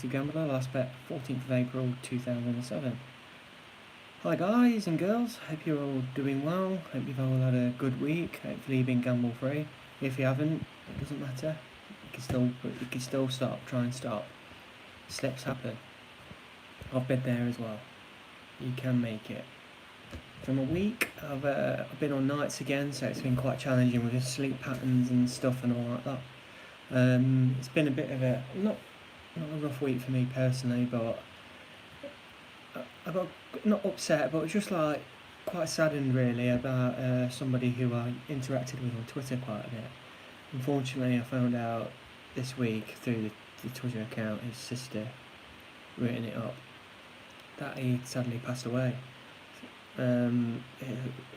To Gambler, last bet 14th of April 2007. Hi guys and girls, hope you're all doing well, hope you've all had a good week, hopefully you've been gamble free. If you haven't, it doesn't matter, you can still stop, try and stop. Slips happen. I've been there as well. You can make it. From a week, I've been on nights again, so it's been quite challenging with the sleep patterns and stuff and all like that. It's been a bit of a not a rough week for me personally, but I got not upset, but just like quite saddened really about somebody who I interacted with on Twitter quite a bit. Unfortunately, I found out this week through the Twitter account, his sister written it up, that he sadly passed away. It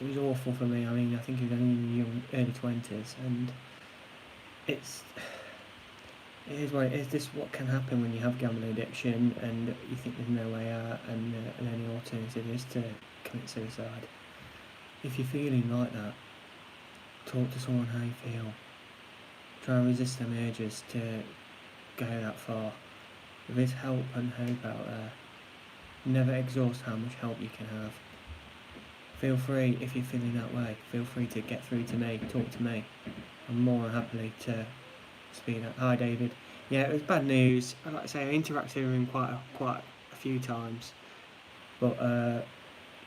was awful for me. I mean, I think he was only in the early 20s, and it's it is what it is. This is what can happen when you have gambling addiction and you think there's no way out, and the only alternative is to commit suicide. If you're feeling like that, talk to someone how you feel. Try and resist them urges to go that far. There is help and hope out there. Never exhaust how much help you can have. Feel free, if you're feeling that way, feel free to get through to me, talk to me. I'm more than happily to speak up. Hi David. Yeah, it was bad news. Like I say, I interacted with him quite a few times, but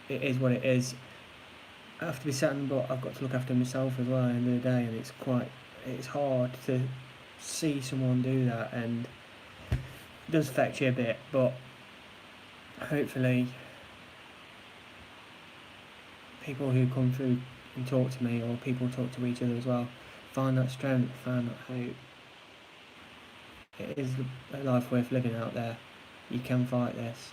it is what it is. I have to be certain, but I've got to look after myself as well at the end of the day, and it's hard to see someone do that, and it does affect you a bit, but hopefully people who come through and talk to me, or people talk to each other as well, find that strength, find that hope. It is a life worth living out there. You can fight this.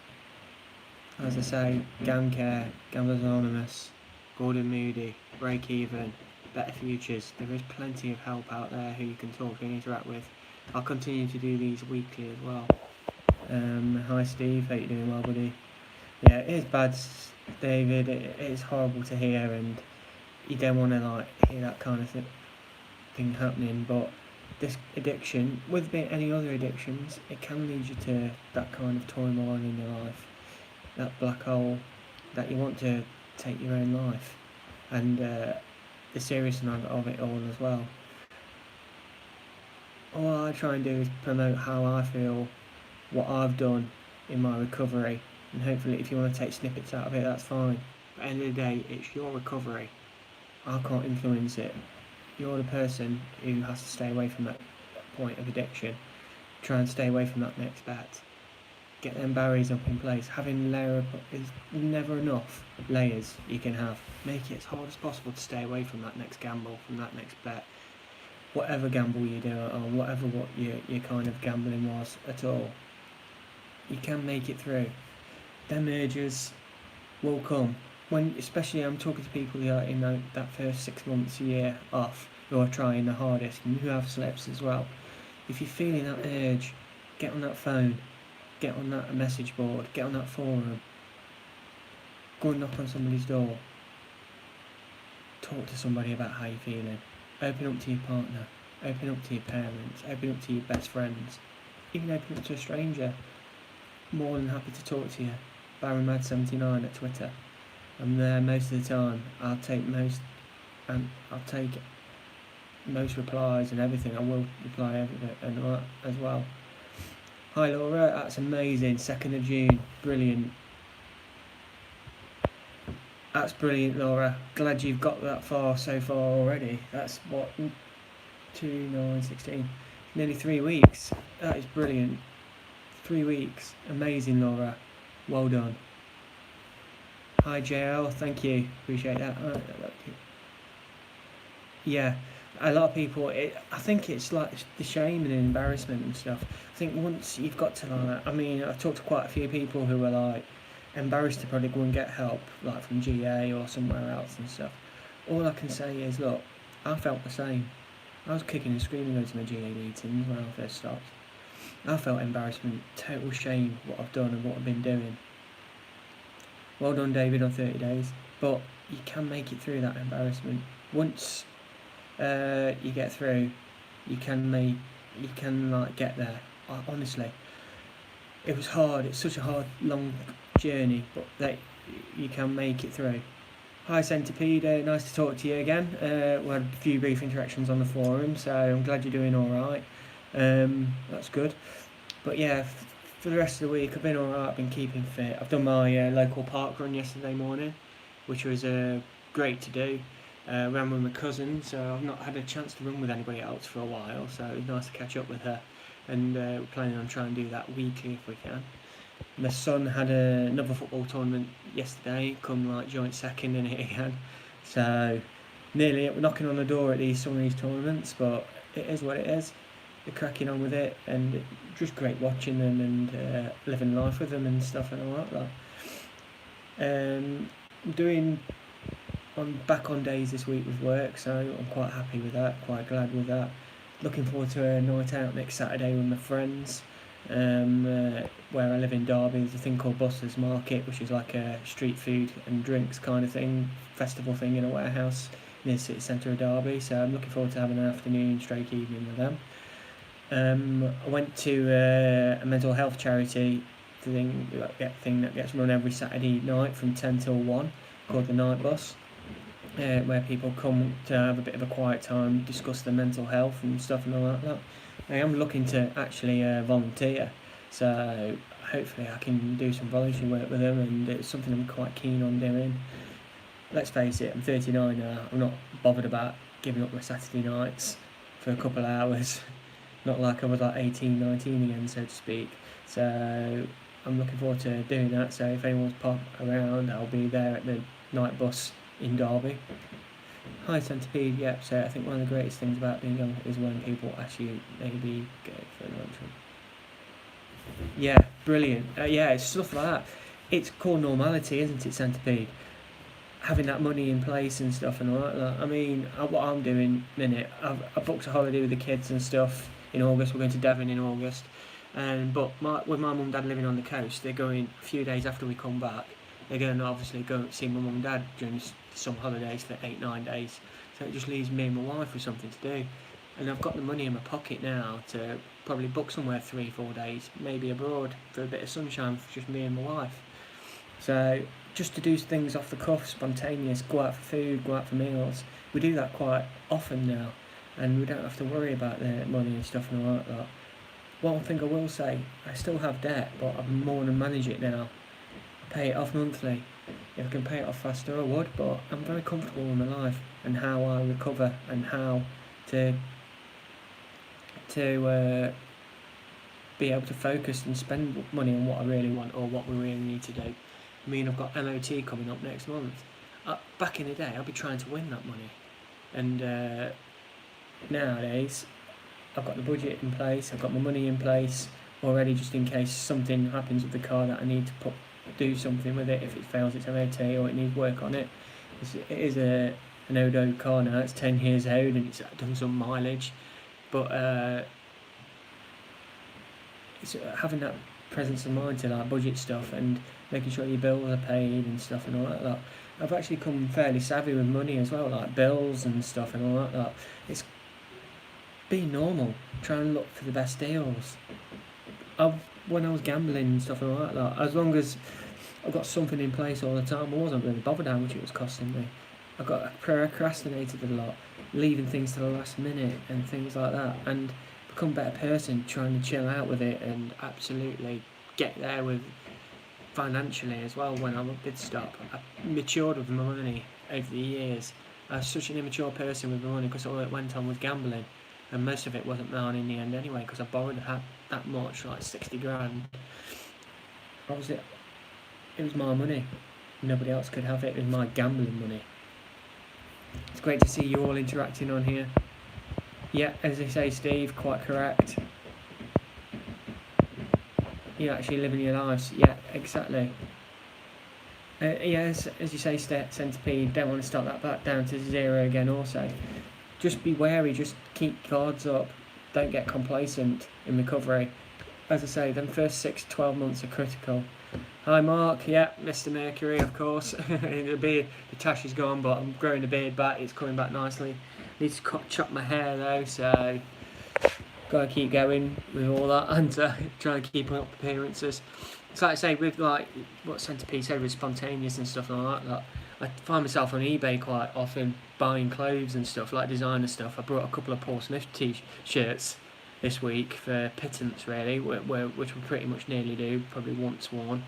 As I say, GamCare, Gamblers Anonymous, Gordon Moody, Break Even, Better Futures. There is plenty of help out there who you can talk to and interact with. I'll continue to do these weekly as well. Hi Steve, hope you're doing well, buddy. Yeah, it is bad, David. It is horrible to hear, and you don't want to hear that kind of thing happening. But this addiction, with any other addictions, it can lead you to that kind of turmoil in your life, that black hole, that you want to take your own life, and the seriousness of it all as well. All I try and do is promote how I feel, what I've done in my recovery, and hopefully if you want to take snippets out of it, that's fine. But at the end of the day, it's your recovery. I can't influence it. You're the person who has to stay away from that point of addiction. Try and stay away from that next bet. Get them barriers up in place. Having layer up is never enough layers you can have. Make it as hard as possible to stay away from that next gamble, from that next bet. Whatever gamble you do, or whatever what your kind of gambling was at all, you can make it through. Them urges will come. Especially I'm talking to people who are in that first 6 months, a year off, who are trying the hardest and who have slips as well. If you're feeling that urge, get on that phone, get on that message board, get on that forum, go and knock on somebody's door, talk to somebody about how you're feeling, open up to your partner, open up to your parents, open up to your best friends, even open up to a stranger. More than happy to talk to you. BarronMad79 at Twitter. I'm there most of the time. I'll take most replies and everything. I will reply everything and all that as well. Hi Laura, that's amazing. 2nd of June, brilliant. That's brilliant, Laura. Glad you've got that so far already. That's what, 2, 9, 16, nearly 3 weeks. That is brilliant. 3 weeks, amazing, Laura. Well done. Hi JL, thank you, appreciate that. Yeah, a lot of people, I think it's like the shame and embarrassment and stuff. I think once you've got to I mean, I've talked to quite a few people who are embarrassed to probably go and get help, from GA or somewhere else and stuff. All I can say is, look, I felt the same. I was kicking and screaming going to my GA meetings when I first stopped. I felt embarrassment, total shame, what I've done and what I've been doing. Well done, David, on 30 days. But you can make it through that embarrassment. Once you get through, you can get there. Honestly, it was hard. It's such a hard, long journey, but that you can make it through. Hi Centipede, nice to talk to you again. We had a few brief interactions on the forum, so I'm glad you're doing alright. That's good. But yeah, for the rest of the week I've been alright, I've been keeping fit. I've done my local park run yesterday morning, which was great to do. Ran with my cousin, so I've not had a chance to run with anybody else for a while, so it was nice to catch up with her. And we're planning on trying to do that weekly if we can. My son had another football tournament yesterday, come like joint second in it again. So nearly knocking on the door at some of these tournaments, but it is what it is. They're cracking on with it, and it's just great watching them and living life with them and stuff and all that. I'm back on days this week with work, so I'm quite happy with that, quite glad with that. Looking forward to a night out next Saturday with my friends. Where I live in Derby, there's a thing called Busters Market, which is like a street food and drinks kind of thing, festival thing in a warehouse near the city centre of Derby. So I'm looking forward to having an afternoon stroke evening with them. I went to a mental health charity thing that gets run every Saturday night from 10 till 1, called the Night Bus, where people come to have a bit of a quiet time, discuss their mental health and stuff and all that. I am looking to actually volunteer, so hopefully I can do some volunteer work with them, and it's something I'm quite keen on doing. Let's face it, I'm 39 now, I'm not bothered about giving up my Saturday nights for a couple of hours, not like I was like 18, 19 again, so to speak. So I'm looking forward to doing that, so if anyone's pop around, I'll be there at the Night Bus in Derby. Hi Centipede, yep, so I think one of the greatest things about being young is when people ask you maybe go for an luncheon. Yeah, brilliant. Yeah, it's stuff like that. It's called normality, isn't it, Centipede? Having that money in place and stuff and all that. I mean, what I'm doing, I've booked a holiday with the kids and stuff in August. We're going to Devon in August. But with my mum and dad living on the coast, they're going a few days after we come back. They're going to obviously go see my mum and dad during some holidays for 8-9 days. So it just leaves me and my wife with something to do. And I've got the money in my pocket now to probably book somewhere 3-4 days, maybe abroad for a bit of sunshine for just me and my wife. So just to do things off the cuff, spontaneous, go out for food, go out for meals. We do that quite often now, and we don't have to worry about the money and stuff and all that. One thing I will say, I still have debt, but I'm more than manage it now. I pay it off monthly. If I can pay it off faster, I would, but I'm very comfortable with my life and how I recover and how to be able to focus and spend money on what I really want or what we really need to do. I mean, I've got MOT coming up next month. Back in the day, I'd be trying to win that money, and nowadays I've got the budget in place, I've got my money in place already, just in case something happens with the car that I need to do something with it if it fails its MOT or it needs work on it. It is an old car now, it's 10 years old and it's done some mileage, but it's having that presence of mind to like budget stuff and making sure your bills are paid and stuff and all that. I've actually become fairly savvy with money as well, like bills and stuff and all that. It's being normal, trying to look for the best deals. When I was gambling and stuff and all that, as long as I've got something in place all the time, I wasn't really bothered how much it was costing me. I procrastinated a lot, leaving things to the last minute and things like that, and become a better person, trying to chill out with it and absolutely get there with financially as well when I did stop. I matured with my money over the years. I was such an immature person with my money because all it went on was gambling, and most of it wasn't mine in the end anyway because I borrowed that much, like 60 grand. Obviously, it was my money. Nobody else could have it. It was my gambling money. It's great to see you all interacting on here. Yeah, as they say, Steve, quite correct. You're actually living your lives. Yeah, exactly. Yes, as you say, Centipede, don't want to start that back down to zero again also. Just be wary, just keep guards up. Don't get complacent in recovery. As I say, them first 6-12 months are critical. Hi Mark, yeah, Mr. Mercury, of course. The tash is gone, but I'm growing the beard back, it's coming back nicely. Need to chop my hair though, so got to keep going with all that and try and keep up appearances. It's like I say with like what Centipede said with spontaneous and stuff like that. I find myself on eBay quite often buying clothes and stuff like designer stuff. I brought a couple of Paul Smith t-shirts this week for pittance really, which we pretty much nearly do, probably once worn.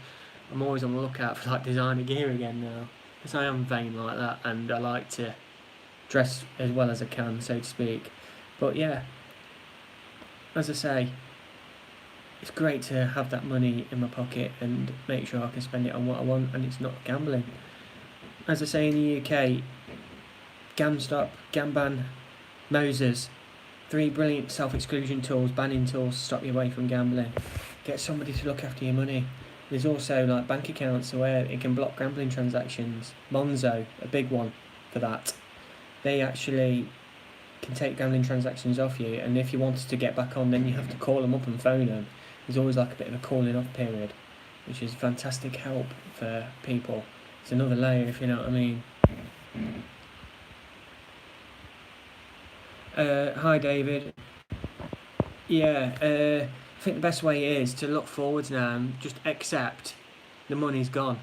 I'm always on the lookout for like designer gear again now because I am vain like that and I like to dress as well as I can, so to speak. But yeah, as I say, it's great to have that money in my pocket and make sure I can spend it on what I want and it's not gambling. As I say in the UK, GamStop, GamBan, Moses, 3 brilliant self-exclusion tools, banning tools to stop you away from gambling. Get somebody to look after your money. There's also like bank accounts where it can block gambling transactions. Monzo, a big one for that. They actually can take gambling transactions off you, and if you wanted to get back on, then you have to call them up and phone them. There's always like a bit of a calling off period, which is fantastic help for people. It's another layer, if you know what I mean. Hi David. Yeah, I think the best way is to look forwards now and just accept the money's gone.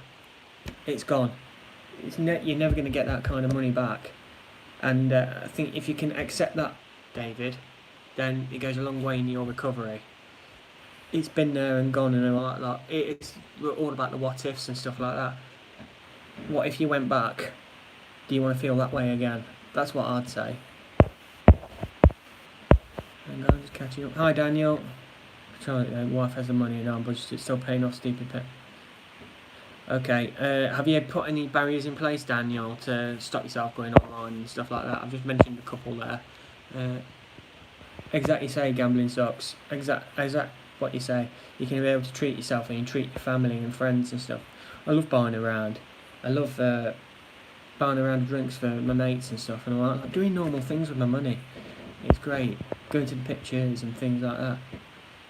It's gone. You're never going to get that kind of money back. And I think if you can accept that, David, then it goes a long way in your recovery. It's been there and gone and all that. It's all about the what ifs and stuff like that. What if you went back? Do you want to feel that way again? That's what I'd say. Hang on, just catching up. Hi Daniel. Wife has the money now, but it's still paying off stupid pet. Okay, have you put any barriers in place, Daniel, to stop yourself going online and stuff like that? I've just mentioned a couple there. Exactly, say gambling sucks. Exact what you say. You can be able to treat yourself and you treat your family and friends and stuff. I love buying around. I love buying around drinks for my mates and stuff, and I'm like doing normal things with my money. It's great. Going to the pictures and things like that.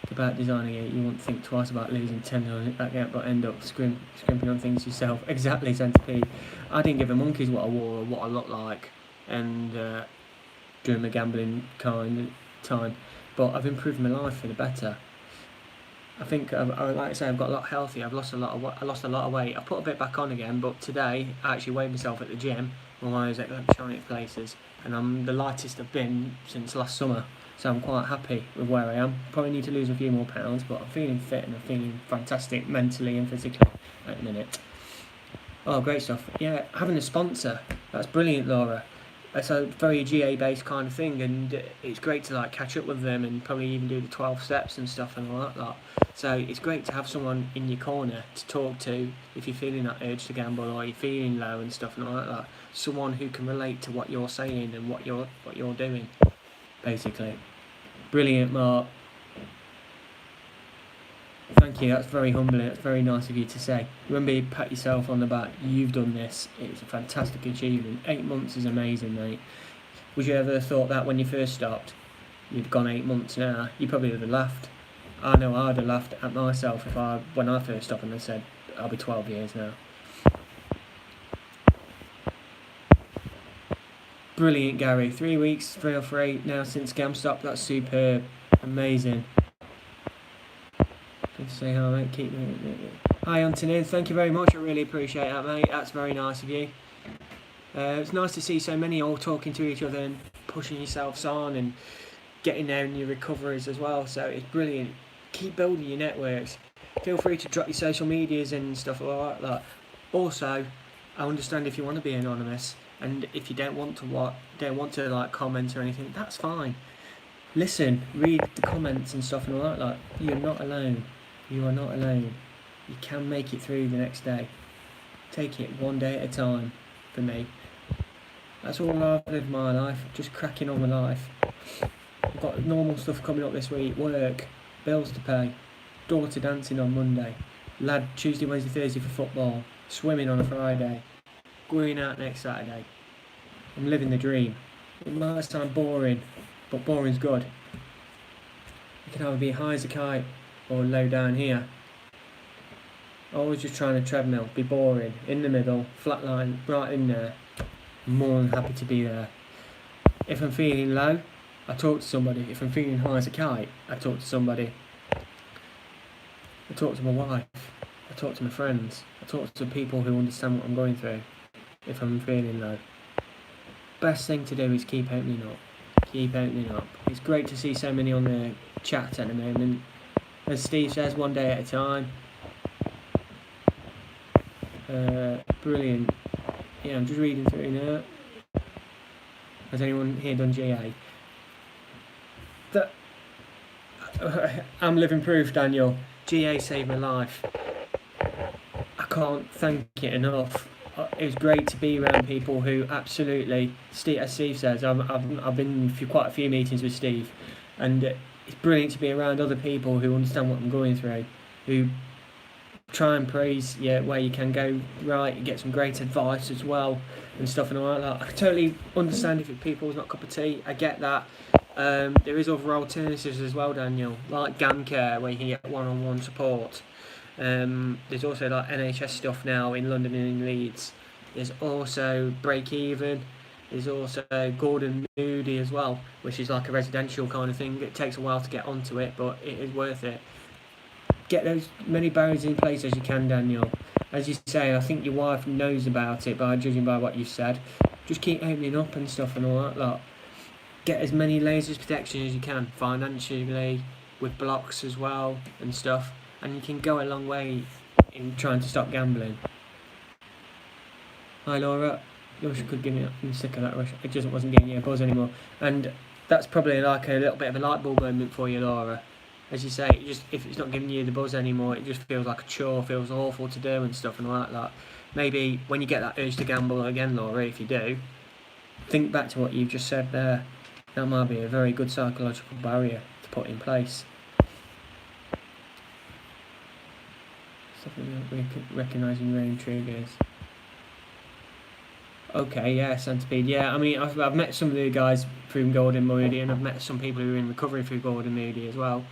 About designing it, you won't think twice about losing 10 on it, but end up scrimping on things yourself. Exactly, Centipede. I didn't give a monkey's what I wore or what I looked like, and during my gambling time, but I've improved my life for the better. I think, like I say, I've got a lot healthier. I lost a lot of weight. I put a bit back on again, but today I actually weighed myself at the gym when I was at electronic places, and I'm the lightest I've been since last summer. So I'm quite happy with where I am. Probably need to lose a few more pounds, but I'm feeling fit and I'm feeling fantastic mentally and physically at the minute. Oh, great stuff. Yeah, having a sponsor, that's brilliant, Laura. It's a very GA-based kind of thing, and it's great to like catch up with them and probably even do the 12 steps and stuff and all that lot. So it's great to have someone in your corner to talk to if you're feeling that urge to gamble or you're feeling low and stuff and all that. Someone who can relate to what you're saying and what you're doing. Basically. Brilliant, Mark. Thank you, that's very humbling, that's very nice of you to say. Remember, you pat yourself on the back, you've done this, it's a fantastic achievement. 8 months is amazing, mate. Would you ever have thought that when you first stopped? You'd gone 8 months now, you probably would have laughed. I know I'd have laughed at myself when I first stopped and I said, I'll be 12 years now. Brilliant, Gary. 3 weeks, 3 or 3 now since GamStop. That's superb. Amazing. Good to say hi, mate. Keep it. Hi, Anthony. Thank you very much. I really appreciate that, mate. That's very nice of you. It's nice to see so many all talking to each other and pushing yourselves on and getting there in your recoveries as well. So it's brilliant. Keep building your networks. Feel free to drop your social medias and stuff like that. Also, I understand if you want to be anonymous. And if you don't want to like comment or anything, that's fine. Listen, read the comments and stuff and all that. Like, you're not alone. You are not alone. You can make it through the next day. Take it one day at a time. For me, that's all I've lived my life. Just cracking on with life. I've got normal stuff coming up this week. Work, bills to pay, daughter dancing on Monday, lad Tuesday, Wednesday, Thursday for football, swimming on a Friday. Going out next Saturday. I'm living the dream. It might sound boring, but boring's good. You can either be high as a kite or low down here. Always just trying to treadmill, be boring, in the middle, flat line, right in there. I'm more than happy to be there. If I'm feeling low, I talk to somebody. If I'm feeling high as a kite, I talk to somebody. I talk to my wife. I talk to my friends. I talk to people who understand what I'm going through. If I'm feeling low, best thing to do is keep opening up. Keep opening up. It's great to see so many on the chat at the moment. As Steve says, one day at a time. Brilliant. Yeah, I'm just reading through now. Has anyone here done GA? I'm living proof, Daniel. GA saved my life. I can't thank it enough. It was great to be around people who absolutely, as Steve says, I've been for quite a few meetings with Steve, and it's brilliant to be around other people who understand what I'm going through, who try and praise where you can go right, you get some great advice as well and stuff and all that. I totally understand if people's not a cup of tea. I get that. There is other alternatives as well, Daniel, like GamCare, where you can get one-on-one support. There's also like NHS stuff now in London and in Leeds. There's also Break Even. There's also Gordon Moody as well, which is like a residential kind of thing. It takes a while to get onto it, but it is worth it. Get those many barriers in place as you can, Daniel. As you say, I think your wife knows about it by judging by what you've said. Just keep opening up and stuff and all that lot. Get as many layers of protection as you can, financially, with blocks as well and stuff. And you can go a long way in trying to stop gambling. Hi Laura, you wish you could give me I'm sick of that rush. It just wasn't giving you a buzz anymore. And that's probably like a little bit of a light bulb moment for you, Laura. As you say, if it's not giving you the buzz anymore, it just feels like a chore, feels awful to do and stuff and all that. Maybe when you get that urge to gamble again, Laura, if you do, think back to what you've just said there. That might be a very good psychological barrier to put in place. Recognising your own triggers. Okay, yeah, Centipede. Yeah, I mean, I've met some of the guys through Gordon Moody, and I've met some people who are in recovery through Gordon Moody as well.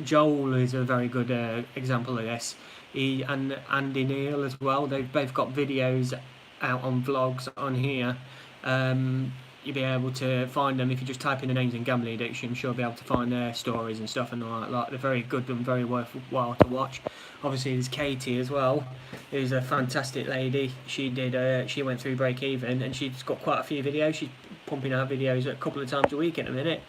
Joel is a very good example of this. He and Andy Neal as well. They've both got videos out on vlogs on here. You'll be able to find them if you just type in the names in gambling addiction. I'm sure you'll be able to find their stories and stuff and all that. Like, they're very good and very worthwhile to watch. Obviously, there's Katie as well, who's a fantastic lady. She went through Break Even, and she's got quite a few videos. She's pumping out videos a couple of times a week in a minute,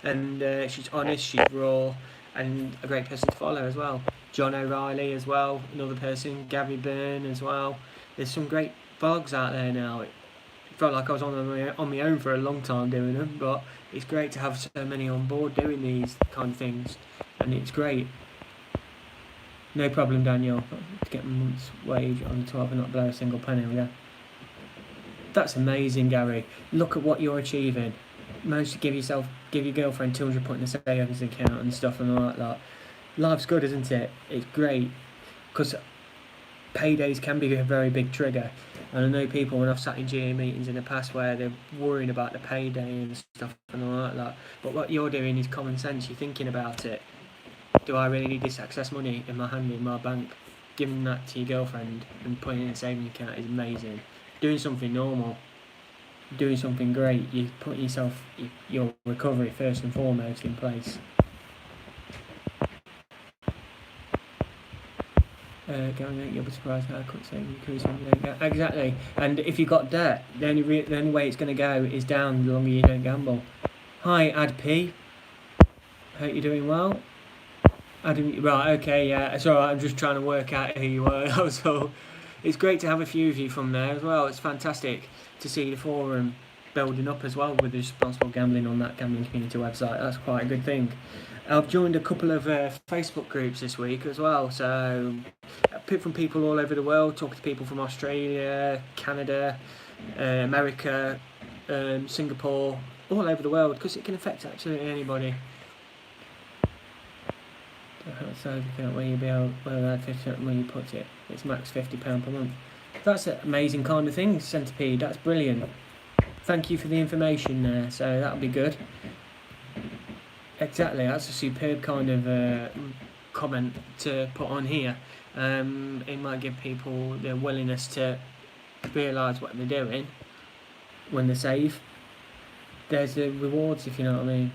and she's honest, she's raw, and a great person to follow as well. John O'Reilly as well, another person. Gary Byrne as well. There's some great vlogs out there now. Felt like I was on my own for a long time doing them, but it's great to have so many on board doing these kind of things, and it's great. No problem, Daniel. To get my month's wage on the 12th and not blow a single penny. Yeah, that's amazing, Gary. Look at what you're achieving. Managed to give your girlfriend £200 in a savings account and stuff and all that. Life's good, isn't it? It's great, because paydays can be a very big trigger. And I know people, when I've sat in GA meetings in the past, where they're worrying about the payday and stuff and all that. But what you're doing is common sense. You're thinking about it. Do I really need this excess money in my hand in my bank? Giving that to your girlfriend and putting it in a savings account is amazing. Doing something normal, doing something great. You're putting your recovery first and foremost in place. Going out, you'll be surprised how quick saving increase when you don't go. Exactly. And if you've got debt, the only way it's going to go is down the longer you don't gamble. Hi, Ad P. Hope you're doing well. Adam, right, okay, yeah, it's alright, I'm just trying to work out who you are. So it's great to have a few of you from there as well. It's fantastic to see the forum building up as well with the responsible gambling on that gambling community website. That's quite a good thing. I've joined a couple of Facebook groups this week as well, so from people all over the world, talking to people from Australia, Canada, America, Singapore, all over the world, because it can affect absolutely anybody. Outside account where you be able to 50% when you put it. It's max £50 per month. That's an amazing kind of thing, Centipede. That's brilliant. Thank you for the information there. So that'll be good. Exactly. That's a superb kind of comment to put on here. It might give people the willingness to realise what they're doing when they save. there's the rewards, if you know what I mean.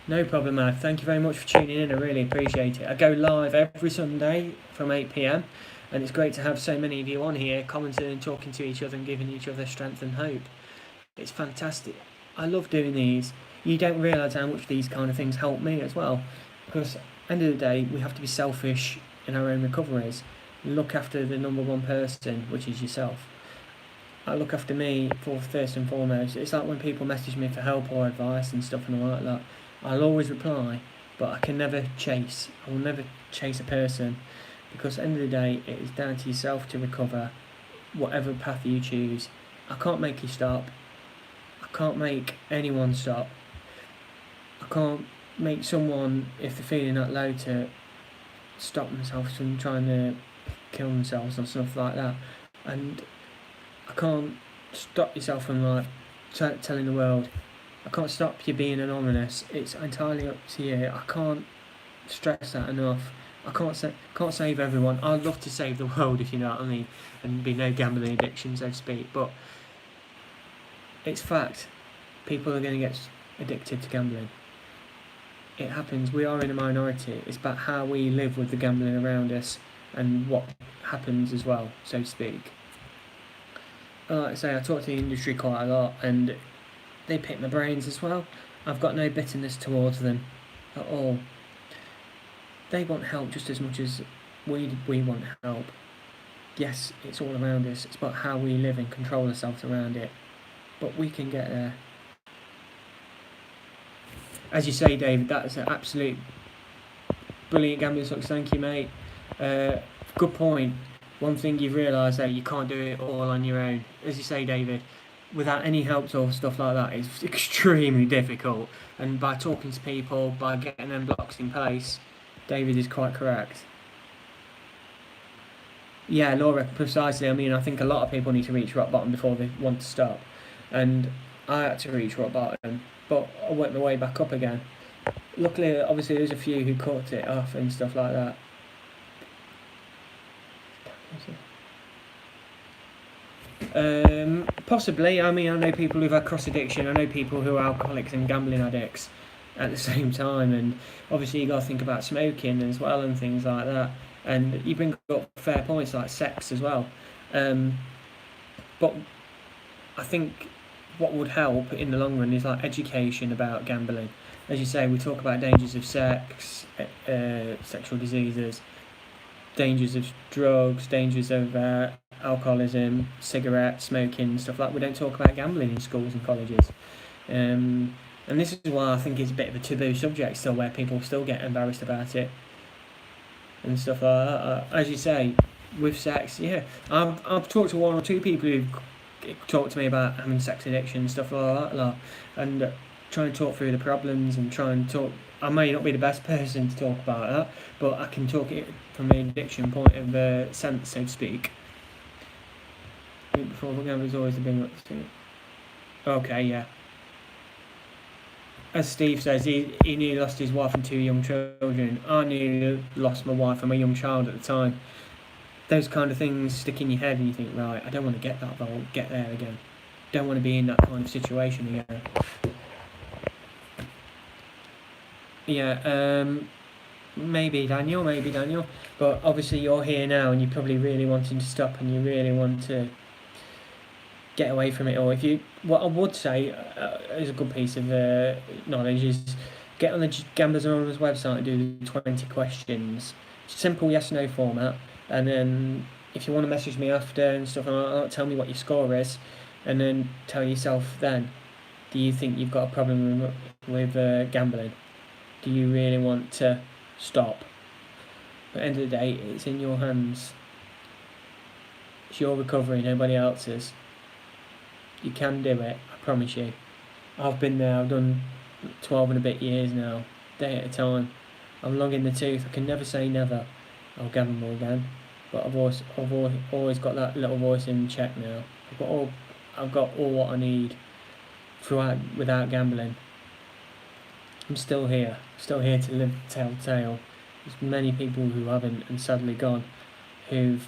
No problem, Ad. Thank you very much for tuning in. I really appreciate it. I go live every Sunday from 8 p.m. and it's great to have so many of you on here commenting and talking to each other and giving each other strength and hope. It's fantastic. I love doing these. You don't realise how much these kind of things help me as well, because at the end of the day, we have to be selfish in our own recoveries. Look after the number one person, which is yourself. I look after me first and foremost. It's like when people message me for help or advice and stuff and all like that. I'll always reply, but I can never chase. I will never chase a person, because at the end of the day, it is down to yourself to recover, whatever path you choose. I can't make you stop. I can't make anyone stop. I can't make someone, if they're feeling that low, to stop themselves from trying to kill themselves or stuff like that. And I can't stop yourself from like telling the world. I can't stop you being anonymous. It's entirely up to you. I can't stress that enough. I can't save everyone. I'd love to save the world, if you know what I mean, and be no gambling addiction, so to speak. But it's fact. People are going to get addicted to gambling. It happens. We are in a minority. It's about how we live with the gambling around us and what happens as well, so to speak. Like I say, I talk to the industry quite a lot, and they pick my brains as well. I've got no bitterness towards them at all. They want help just as much as we want help. Yes, it's all around us. It's about how we live and control ourselves around it. But we can get there. As you say, David, that's an absolute brilliant gambling success. Thank you, mate. Good point. One thing you've realised that you can't do it all on your own. As you say, David, without any help or stuff like that, it's extremely difficult. And by talking to people, by getting them blocks in place, David is quite correct. Yeah, Laura, precisely. I mean, I think a lot of people need to reach rock bottom before they want to stop. And I had to reach rock bottom, but I worked my way back up again. Luckily, obviously, there's a few who caught it off and stuff like that. Possibly. I mean, I know people who've had cross addiction. I know people who are alcoholics and gambling addicts at the same time. And obviously, you got to think about smoking as well and things like that. And you bring up fair points like sex as well. But I think what would help in the long run is like education about gambling. As you say, we talk about dangers of sex, sexual diseases, dangers of drugs, dangers of alcoholism, cigarettes, smoking, stuff like that. We don't talk about gambling in schools and colleges. And this is why I think it's a bit of a taboo subject still, where people still get embarrassed about it and stuff like that. As you say, with sex, yeah. I've talked to one or two people who've talked to me about having sex addiction and stuff like that, and try and talk through the problems and try and talk. I may not be the best person to talk about that, but I can talk it from an addiction point of sense, so to speak. Before the gambler's always the big up to. Okay, yeah. As Steve says, he nearly lost his wife and 2 young children. I nearly lost my wife and my young child at the time. Those kind of things stick in your head and you think, right, I don't want to get there again. Don't want to be in that kind of situation again. Yeah, maybe Daniel. But obviously you're here now and you're probably really wanting to stop and you really want to get away from it. Or what I would say is a good piece of knowledge is get on the Gamblers Anonymous website and do the 20 questions. Simple yes/no format. And then if you want to message me after and stuff, tell me what your score is, and then tell yourself then, do you think you've got a problem with gambling? Do you really want to stop? At the end of the day, it's in your hands. It's your recovery, nobody else's. You can do it, I promise you. I've been there, I've done 12 and a bit years now, day at a time. I'm long in the tooth, I can never say never. I'll gamble again, but I've always got that little voice in check now. I've got all what I need without gambling. I'm still here to live to tell the tale. There's many people who haven't and sadly gone, who've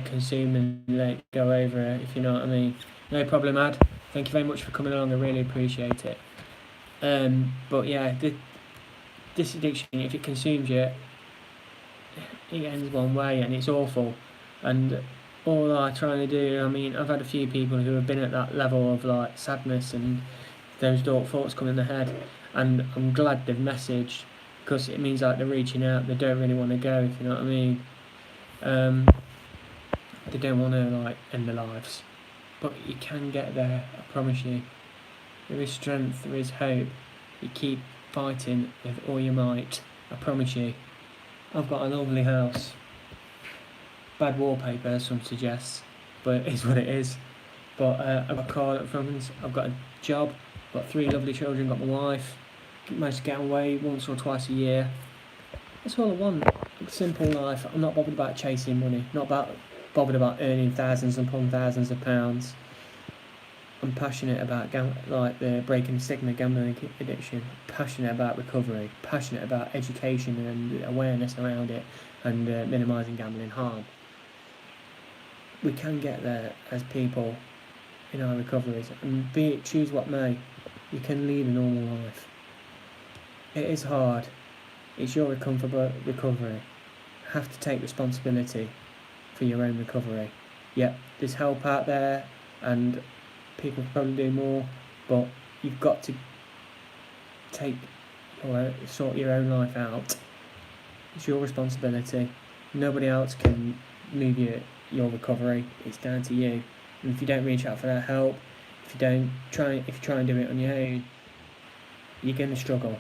consume and let it go over it, if you know what I mean. No problem, Ad. Thank you very much for coming along. I really appreciate it. But yeah, this addiction, if it consumes you, it ends one way, and it's awful. And all I try to do, I mean, I've had a few people who have been at that level of like sadness and those dark thoughts come in the head, and I'm glad they've messaged, because it means like they're reaching out. They don't really want to go, if you know what I mean. They don't want to like end their lives, but you can get there. I promise you. There is strength. There is hope. You keep fighting with all your might. I promise you. I've got a lovely house. Bad wallpaper, as some suggest, but it is what it is. But I've got a car that runs. I've got a job. Got 3 lovely children. Got my wife. Managed to get away once or twice a year. That's all I want. A simple life. I'm not bothered about chasing money. Not bothered about earning thousands upon thousands of pounds. I'm passionate about the breaking stigma gambling addiction. Passionate about recovery. Passionate about education and awareness around it, and minimising gambling harm. We can get there as people in our recoveries, and be it choose what may, you can lead a normal life. It is hard. It's your recovery. You have to take responsibility for your own recovery. Yeah, there's help out there, and people can probably do more, but you've got to sort your own life out. It's your responsibility. Nobody else can move your recovery. It's down to you. And if you don't reach out for that help, if you try and do it on your own, you're going to struggle,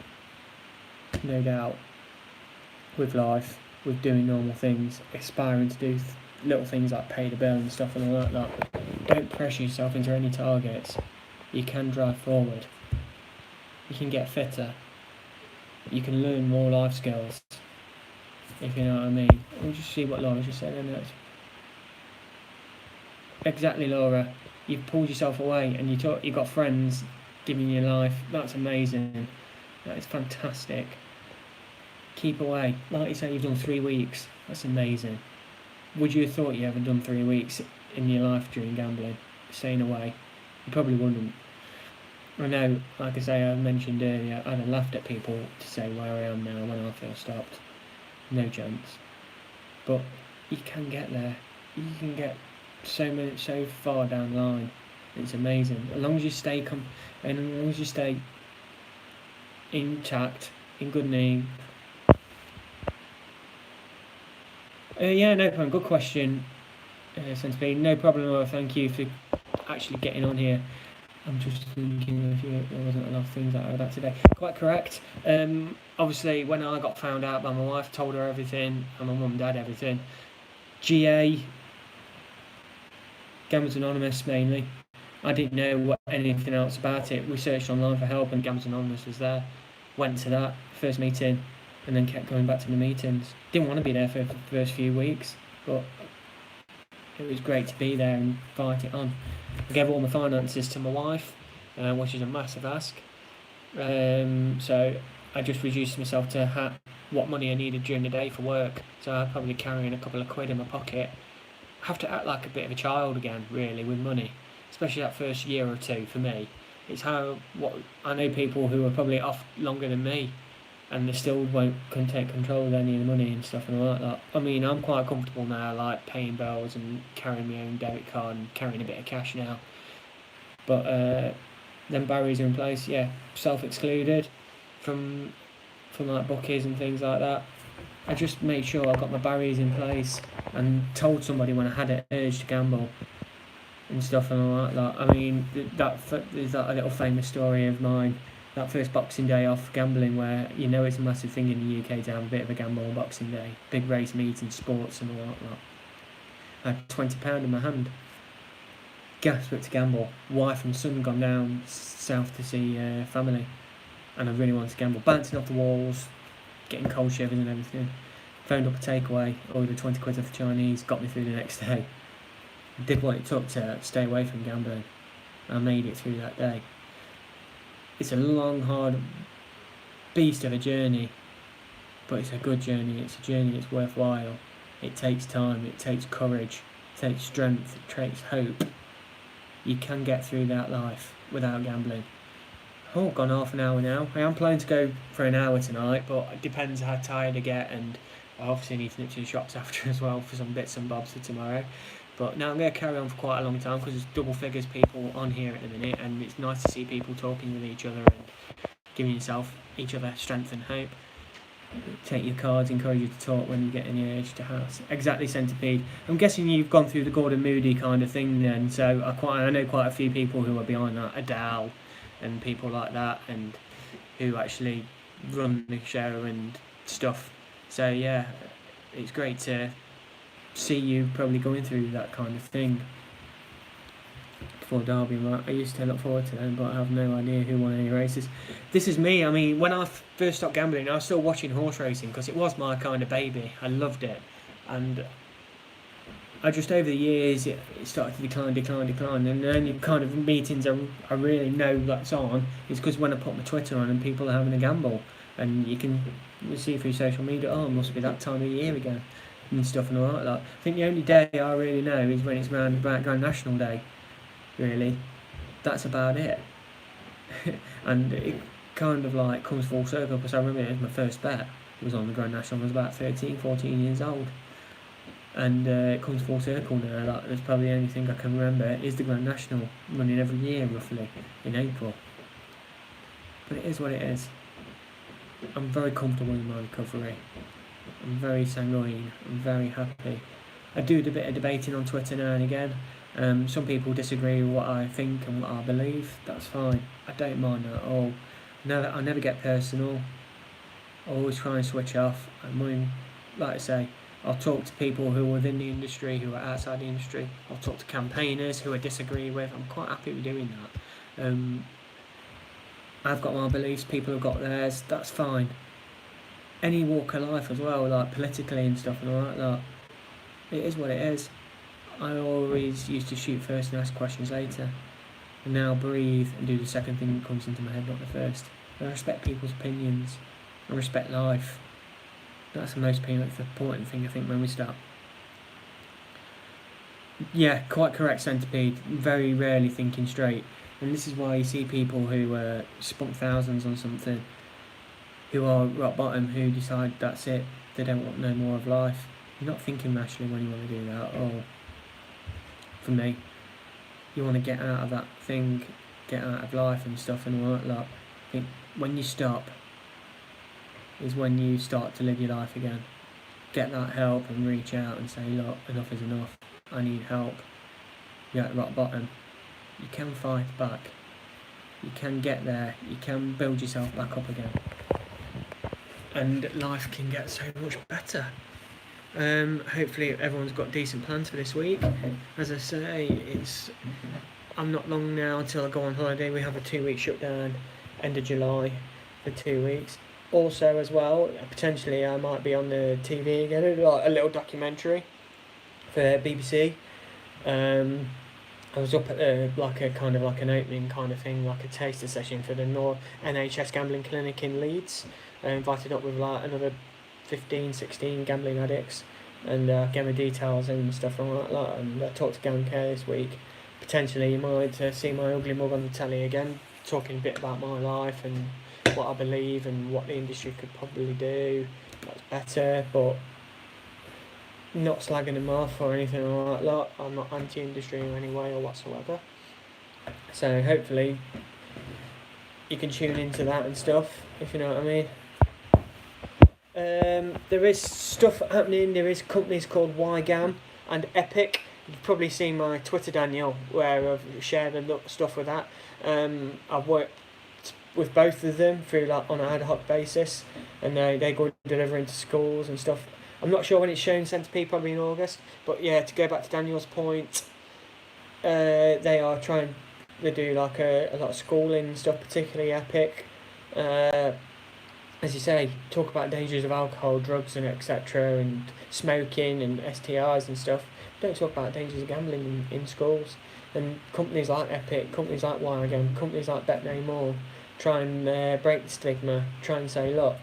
no doubt, with life, with doing normal things, aspiring to do little things like pay the bill and stuff and all that. Don't pressure yourself into any targets. You can drive forward. You can get fitter. You can learn more life skills, if you know what I mean. We'll just see what Laura just said, isn't it? Exactly, Laura. You've pulled yourself away, and you've got friends giving you life. That's amazing. That is fantastic. Keep away. Like you say, you've done 3 weeks. That's amazing. Would you have thought you ever done 3 weeks in your life during gambling, staying away? You probably wouldn't. I know, like I say, I mentioned earlier, I'd have laughed at people to say where I am now when I feel stopped. No chance. But you can get there. You can get so far down the line. It's amazing. As long as you stay intact, in good name. Yeah, no problem. Good question. Sensibly, no problem. Well, thank you for actually getting on here. I'm just thinking there wasn't enough things that I read out today. Quite correct. Obviously, when I got found out by my wife, told her everything, and my mum and dad everything. GA, Gamblers Anonymous mainly. I didn't know anything else about it. We searched online for help, and Gamblers Anonymous was there. Went to that first meeting, and then kept going back to the meetings. Didn't want to be there for the first few weeks, but it was great to be there and fight it on. I gave all my finances to my wife, which is a massive ask. So I just reduced myself to what money I needed during the day for work. So I'm probably carrying a couple of quid in my pocket. I have to act like a bit of a child again, really, with money, especially that first year or two for me. It's what I know people who are probably off longer than me, and they still couldn't take control of any of the money and stuff and all that. I mean, I'm quite comfortable now, like paying bills and carrying my own debit card and carrying a bit of cash now. But them barriers are in place, yeah. Self-excluded from like bookies and things like that. I just made sure I got my barriers in place and told somebody when I had an urge to gamble and stuff and all that. I mean, there's that little famous story of mine. That first Boxing Day off gambling, where it's a massive thing in the UK to have a bit of a gamble on Boxing Day. Big race meetings, sports and all that. I had £20 in my hand. Desperate to gamble. Wife and son gone down south to see family. And I really wanted to gamble. Bouncing off the walls, getting cold shivers and everything. Phoned up a takeaway, ordered 20 quid off the Chinese, got me through the next day. Did what it took to stay away from gambling. I made it through that day. It's a long, hard beast of a journey, but it's a good journey. It's a journey that's worthwhile. It takes time, it takes courage, it takes strength, it takes hope. You can get through that life without gambling. Oh, gone half an hour now. I am planning to go for an hour tonight, but it depends how tired I get, and I obviously need to nip to the shops after as well for some bits and bobs for tomorrow. But now I'm going to carry on for quite a long time because there's double figures people on here at the minute, and it's nice to see people talking with each other and giving each other strength and hope. Take your cards, encourage you to talk when you get any urge to house. Exactly, Centipede. I'm guessing you've gone through the Gordon Moody kind of thing then, so I know quite a few people who are behind that, Adele and people like that, and who actually run the show and stuff. So yeah, it's great to see you probably going through that kind of thing. For Derby, I used to look forward to them, but I have no idea who won any races. This is me. I mean, when I first stopped gambling, I was still watching horse racing because it was my kind of baby. I loved it, and I just over the years it started to decline, and the only kind of meetings I really know that's on is because when I put my Twitter on and people are having a gamble, and you can see through social media, oh, it must be that time of year again and stuff and all like that. I think the only day I really know is when it's around about Grand National Day. Really, that's about it. And it kind of like comes full circle because I remember it was my first bet. It was on the Grand National. I was about 13, 14 years old, and it comes full circle now. Like, that's probably the only thing I can remember is the Grand National running every year roughly in April. But it is what it is. I'm very comfortable in my recovery. I'm very sanguine. I'm very happy. I do a bit of debating on Twitter now and again. Some people disagree with what I think and what I believe. That's fine. I don't mind that at all. I never get personal. I always try and switch off. Like I say, I'll talk to people who are within the industry, who are outside the industry. I'll talk to campaigners who I disagree with. I'm quite happy with doing that. I've got my beliefs, people have got theirs. That's fine. Any walk of life as well, like politically and stuff and all like that. It is what it is. I always used to shoot first and ask questions later. And now breathe and do the second thing that comes into my head, not the first. I respect people's opinions. I respect life. That's the most important thing, I think, when we start. Yeah, quite correct, Centipede. Very rarely thinking straight. And this is why you see people who spunk thousands on something, who are rock bottom, who decide that's it, they don't want no more of life. You're not thinking rationally when you want to do that. Or, for me, you want to get out of that thing, get out of life and stuff and all that lot. I think when you stop is when you start to live your life again. Get that help and reach out and say, look, enough is enough. I need help. You're at rock bottom. You can fight back. You can get there. You can build yourself back up again. And life can get so much better. Hopefully everyone's got decent plans for this week. As I say, I'm not long now until I go on holiday. We have a 2-week shutdown, end of July, for 2 weeks. Also, as well, potentially I might be on the TV again, like a little documentary for BBC. I was up at like an opening kind of thing, like a taster session for the NHS gambling clinic in Leeds. I invited up with like another 15, 16 gambling addicts, and gave me details and stuff like that. And I talked to Gam Care this week. Potentially you might see my ugly mug on the telly again, talking a bit about my life and what I believe and what the industry could probably do that's better, but not slagging them off or anything like that. I'm not anti-industry in any way or whatsoever. So hopefully you can tune into that and stuff, if you know what I mean. There is stuff happening. There is companies called YGAM and Epic. You've probably seen my Twitter, Daniel, where I've shared a lot of stuff with that. I've worked with both of them through like on an ad hoc basis, and they go delivering to schools and stuff. I'm not sure when it's shown, Centipede, probably in August. But yeah, to go back to Daniel's point, they are trying to do like a lot of schooling and stuff, particularly Epic. As you say, talk about dangers of alcohol, drugs, and etc., and smoking and STIs and stuff. Don't talk about dangers of gambling in schools. And companies like Epic, companies like YGAM, companies like Bet No More try and break the stigma. Try and say, look,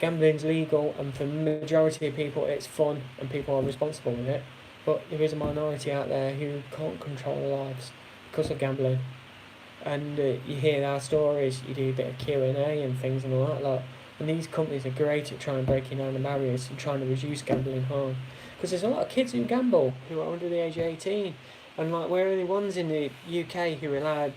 gambling's legal, and for the majority of people it's fun and people are responsible with it. But there is a minority out there who can't control their lives because of gambling. And you hear our stories, you do a bit of Q&A and things and all that lot. And these companies are great at trying to breaking down the barriers and trying to reduce gambling harm. Because there's a lot of kids who gamble who are under the age of 18. And like we're the only ones in the UK who allow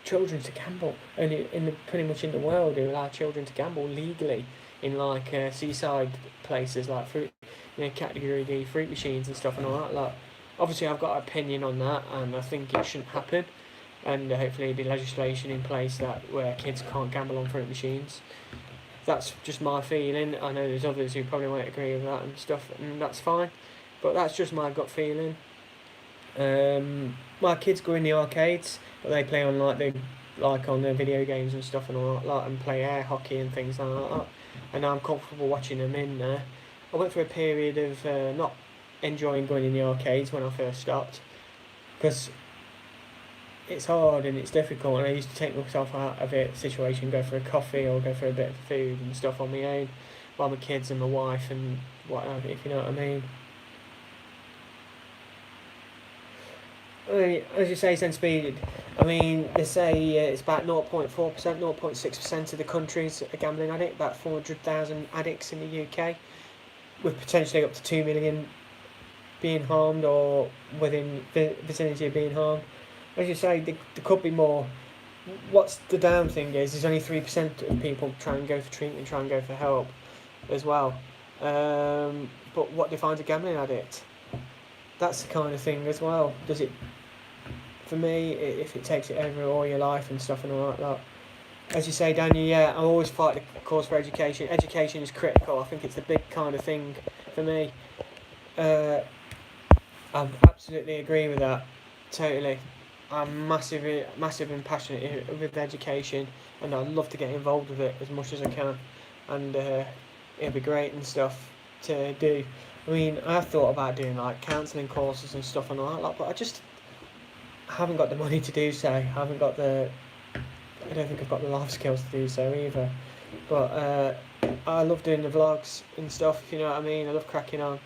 children to gamble. Only pretty much in the world who allow children to gamble legally in like seaside places like fruit, category D fruit machines and stuff and all that lot. Obviously I've got an opinion on that and I think it shouldn't happen. And hopefully there'll be legislation in place that where kids can't gamble on fruit machines. That's just my feeling. I know there's others who probably won't agree with that and stuff, and that's fine. But that's just my gut feeling. My kids go in the arcades, but they play on on their video games and stuff and all that, and play air hockey and things like that. And I'm comfortable watching them in there. I went through a period of not enjoying going in the arcades when I first stopped, because it's hard and it's difficult, and I used to take myself out of it situation, go for a coffee or go for a bit of food and stuff on my own while my kids and my wife and whatever, if you know what I mean. As you say, Centipede, they say it's about 0.4%, 0.6% of the country's a gambling addict, about 400,000 addicts in the UK, with potentially up to 2 million being harmed or within the vicinity of being harmed. As you say, there could be more. What's the damn thing is, there's only 3% of people try and go for treatment, try and go for help as well. But what defines a gambling addict? That's the kind of thing as well. Does it, for me, if it takes it over all your life and stuff and all that. As you say, Daniel, I always fight the cause for education. Education is critical. I think it's the big kind of thing for me. I absolutely agree with that. Totally. I'm massive and passionate with education, and I'd love to get involved with it as much as I can, and it'd be great and stuff to do. I've thought about doing like counselling courses and stuff and all that, but I just haven't got the money to do so. I don't think I've got the life skills to do so either. But I love doing the vlogs and stuff, if you know what I mean. I love cracking on.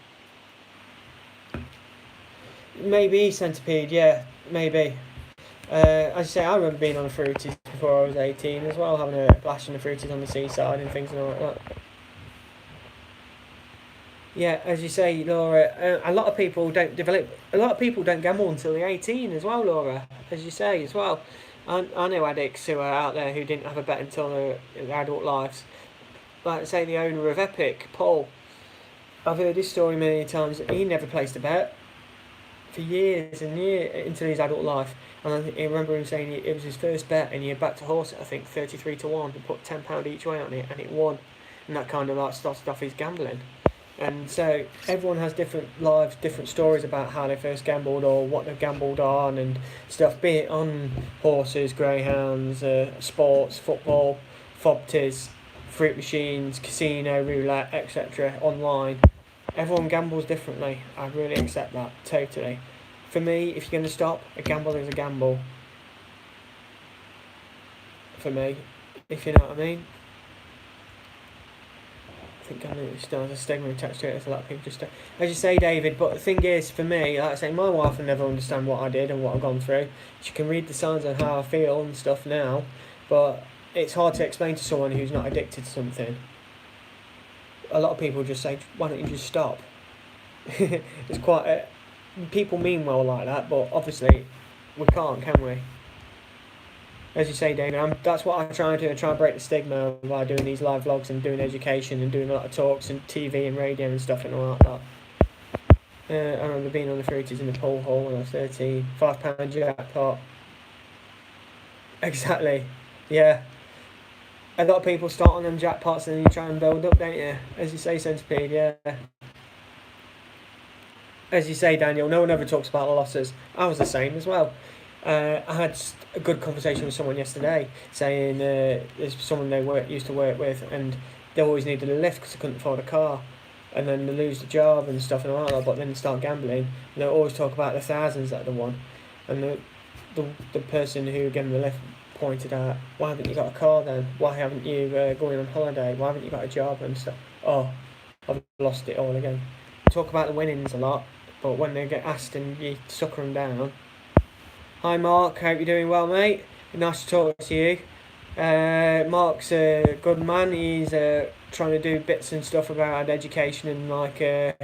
Maybe Centipede, yeah, maybe. As you say, I remember being on the fruities before I was 18 as well, having a blast on the fruities on the seaside and things like that. Yeah, as you say, Laura, a lot of people don't gamble until they're 18 as well, Laura, as you say as well. I know addicts who are out there who didn't have a bet until their adult lives. Like, say, the owner of Epic, Paul. I've heard his story many times. He never placed a bet for years and years into his adult life. And I remember him saying it was his first bet, and he had backed a horse at, I think, 33 to 1, and put £10 each way on it, and it won. And that kind of started off his gambling. And so everyone has different lives, different stories about how they first gambled or what they've gambled on and stuff, be it on horses, greyhounds, sports, football, fobties, fruit machines, casino, roulette, etc. online. Everyone gambles differently. I really accept that, totally. For me, if you're going to stop, a gamble is a gamble. For me, if you know what I mean. I think gambling still has a stigma attached to it, as a lot of people just don't. As you say, David, but the thing is, for me, like I say, my wife will never understand what I did and what I've gone through. She can read the signs on how I feel and stuff now, but it's hard to explain to someone who's not addicted to something. A lot of people just say, why don't you just stop? It's quite... people mean well like that, but obviously we can't, can we? As you say, David, that's what I try and do. I try and break the stigma by doing these live vlogs and doing education and doing a lot of talks and TV and radio and stuff and all that. I remember being on the fruities in the pool hall when I was 13. £5 jackpot. Exactly. Yeah. A lot of people start on them jackpots and then you try and build up, don't you? As you say, Centipede, yeah. As you say, Daniel, no one ever talks about losses. I was the same as well. I had a good conversation with someone yesterday saying there's someone they used to work with and they always needed a lift because they couldn't afford a car, and then they lose the job and stuff and all that, but then they start gambling and they always talk about the thousands that they won, and the person who gave them the lift pointed out, why haven't you got a car then? Why haven't you going on holiday? Why haven't you got a job and stuff? Oh, I've lost it all again. Talk about the winnings a lot, but when they get asked and you sucker them down. Hi Mark, hope you're doing well, mate. Nice to talk to you. Mark's a good man. He's trying to do bits and stuff about education and like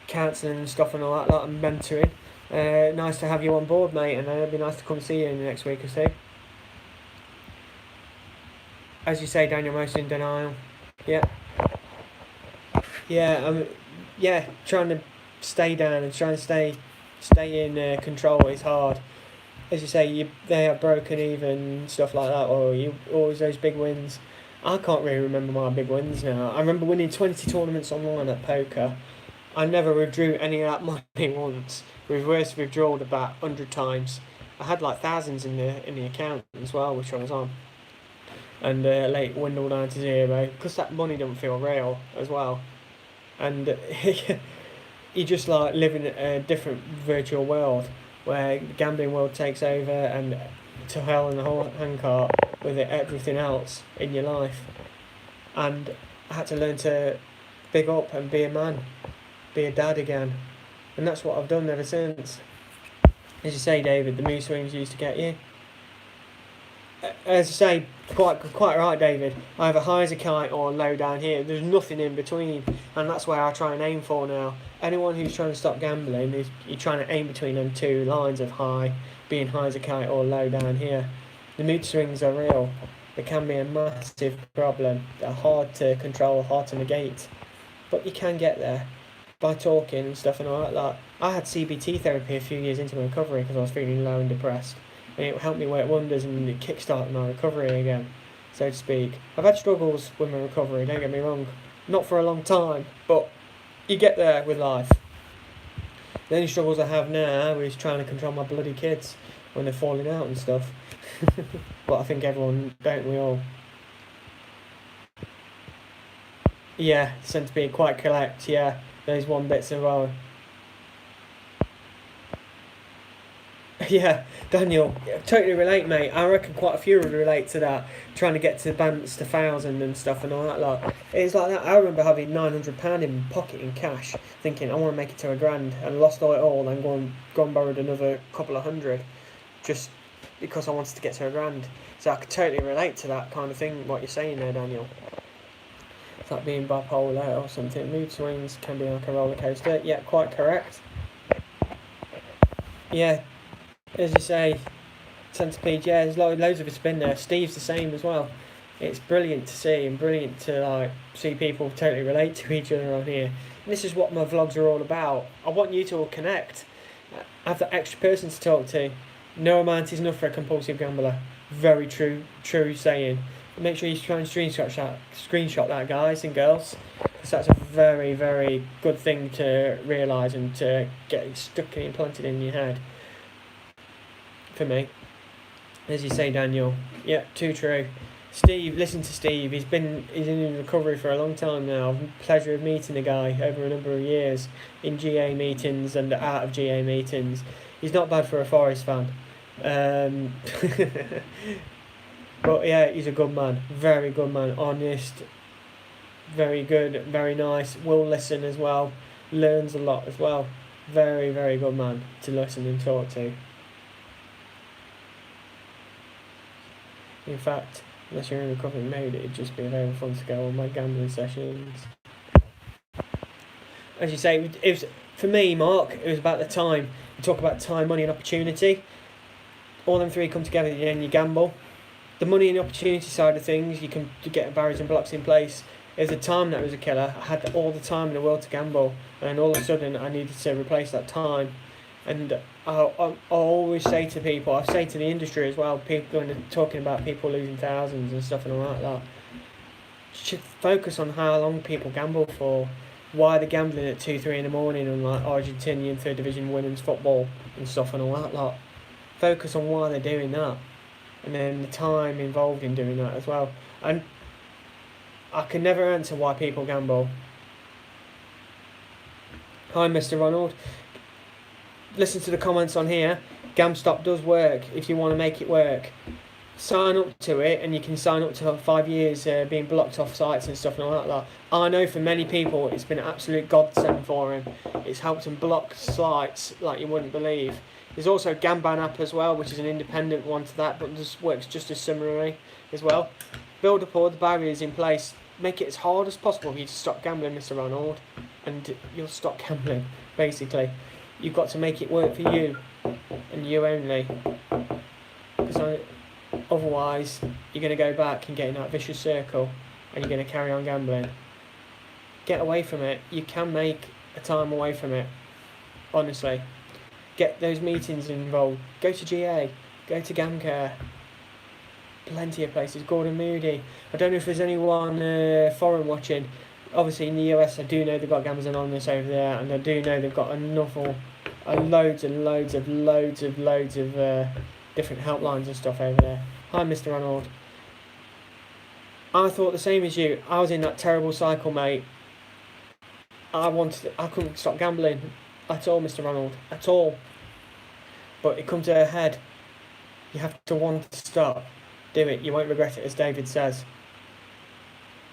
counselling and stuff and all that lot and mentoring. Nice to have you on board, mate, and it'd be nice to come see you in the next week or so. As you say, Daniel, most in denial. Yeah. Yeah, trying to stay down and trying to stay in control is hard. As you say, they are broken even and stuff like that, or you always those big wins. I can't really remember my big wins now. I remember winning 20 tournaments online at poker. I never withdrew any of that money once. Reverse withdrawal about 100 times. I had like thousands in the account as well, which I was on. And late dwindled down to zero because that money don't feel real as well. And you just like live in a different virtual world where the gambling world takes over and to hell in the whole handcart with everything else in your life. And I had to learn to big up and be a man, be a dad again. And that's what I've done ever since. As you say, David, the mood swings used to get you. As I say, quite right, David. Either high as a kite or low down here. There's nothing in between, and that's where I try and aim for now. Anyone who's trying to stop gambling is you're trying to aim between them two lines of high, being high as a kite or low down here. The mood swings are real. They can be a massive problem. They're hard to control, hard to negate, but you can get there by talking and stuff and all that. I had CBT therapy a few years into my recovery because I was feeling low and depressed. And it helped me work wonders and it kick-started my recovery again, so to speak. I've had struggles with my recovery, don't get me wrong. Not for a long time, but you get there with life. The only struggles I have now is trying to control my bloody kids when they're falling out and stuff. But I think everyone, don't we all? Yeah, tend to be quite collect, yeah. Those one bits as well. Yeah, Daniel, totally relate, mate. I reckon quite a few would relate to that. Trying to get to balance to 1,000 and stuff and all that lot. It's like that. I remember having £900 in my pocket in cash, thinking I want to make it to £1,000, and lost all it all, and gone and borrowed another couple of hundred, just because I wanted to get to £1,000. So I could totally relate to that kind of thing. What you're saying there, Daniel. It's like being bipolar or something. Mood swings can be like a roller coaster. Yeah, quite correct. Yeah. As you say, Centipede, yeah, there's loads of us been there. Steve's the same as well. It's brilliant to see and brilliant to like see people totally relate to each other on here. And this is what my vlogs are all about. I want you to all connect. Have that extra person to talk to. No amount is enough for a compulsive gambler. Very true saying. Make sure you try and screenshot that, guys and girls, because that's a very, very good thing to realise and to get stuck and implanted in your head. For me, as you say, Daniel. Yeah, too true. Steve, listen to Steve. He's in recovery for a long time now. I've had the pleasure of meeting the guy over a number of years in GA meetings and out of GA meetings. He's not bad for a Forest fan. But yeah, he's a good man. Very good man. Honest. Very good. Very nice. Will listen as well. Learns a lot as well. Very, very good man to listen and talk to. In fact, unless you're in recovery mode, it'd just be very fun to go on my gambling sessions. As you say, it was, for me, Mark, it was about the time. You talk about time, money and opportunity. All them three come together and then you gamble. The money and opportunity side of things, you get barriers and blocks in place. It was a time that was a killer. I had all the time in the world to gamble, and all of a sudden I needed to replace that time. And I always say to people, I say to the industry as well, people when they're talking about people losing thousands and stuff and all that, should focus on how long people gamble for, why they're gambling at 2-3 in the morning on like Argentinian third division women's football and stuff and all that lot. Focus on why they're doing that, and then the time involved in doing that as well. And I can never answer why people gamble. Hi, Mr. Ronald. Listen to the comments on here. GamStop does work if you want to make it work. sign up to it, and you can sign up to 5 years being blocked off sites and stuff and all that. I know for many people it's been an absolute godsend for him. It's helped them block sites like you wouldn't believe. There's also a Gamban app as well, which is an independent one to that, but just works just as similarly as well. Build up all the barriers in place. Make it as hard as possible for you to stop gambling, Mr. Ronald, and you'll stop gambling, basically. You've got to make it work for you, and you only. Because otherwise, you're going to go back and get in that vicious circle, and you're going to carry on gambling. Get away from it. You can make a time away from it, honestly. Get those meetings involved. Go to GA. Go to GamCare. Plenty of places. Gordon Moody. I don't know if there's anyone foreign watching. Obviously in the US I do know they've got Gamblers Anonymous over there, and I do know they've got loads and loads of different helplines and stuff over there. Hi Mr. Ronald. I thought the same as you. I was in that terrible cycle, mate. I couldn't stop gambling at all, Mr. Ronald, at all. But it comes to a head. You have to want to stop. Do it. You won't regret it, as David says.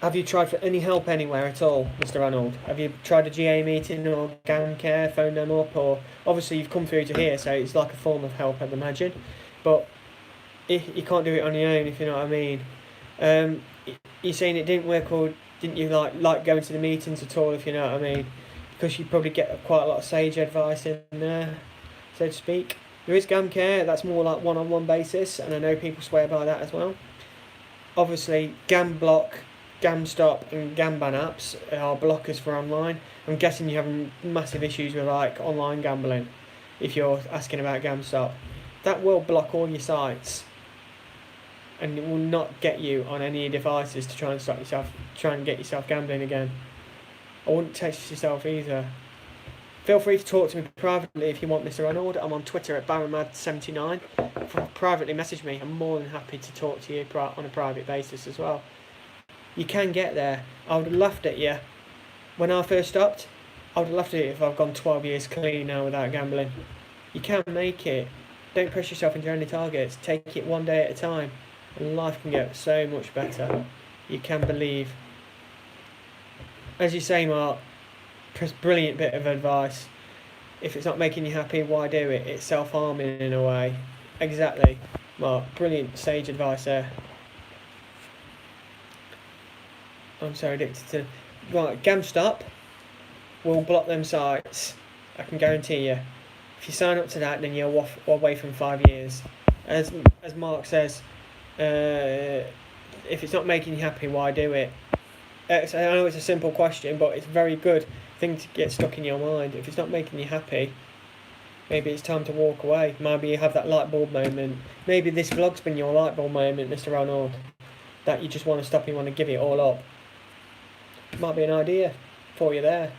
Have you tried for any help anywhere at all, Mr. Ronald? Have you tried a GA meeting or GamCare, phone them up, or obviously you've come through to here, so it's like a form of help, I'd imagine. But you can't do it on your own, if you know what I mean. You're saying it didn't work, or didn't you like going to the meetings at all, if you know what I mean? Because you probably get quite a lot of sage advice in there, so to speak. There is GamCare, that's more like one-on-one basis, and I know people swear by that as well. Obviously, GamBlock, GamStop and Gamban apps are blockers for online. I'm guessing you're having massive issues with like online gambling if you're asking about GamStop. That will block all your sites, and it will not get you on any devices to try and get yourself gambling again. I wouldn't test yourself either. Feel free to talk to me privately if you want, Mr. Ronald. I'm on Twitter at Barramad79. Privately message me. I'm more than happy to talk to you on a private basis as well. You can get there. I would have laughed at you when I first stopped. I would have laughed at it if I've gone 12 years clean now without gambling. You can make it. Don't push yourself into any targets. Take it one day at a time, and life can get so much better. You can believe. As you say, Mark, brilliant bit of advice. If it's not making you happy, why do it? It's self-harming in a way. Exactly, Mark. Brilliant sage advice there. I'm so addicted to... Right, GamStop will block them sites. I can guarantee you. If you sign up to that, then you're away from 5 years. As Mark says, if it's not making you happy, why do it? So I know it's a simple question, but it's a very good thing to get stuck in your mind. If it's not making you happy, maybe it's time to walk away. Maybe you have that light bulb moment. Maybe this vlog's been your light bulb moment, Mr. Ronald, that you just want to stop and you want to give it all up. Might be an idea for you there.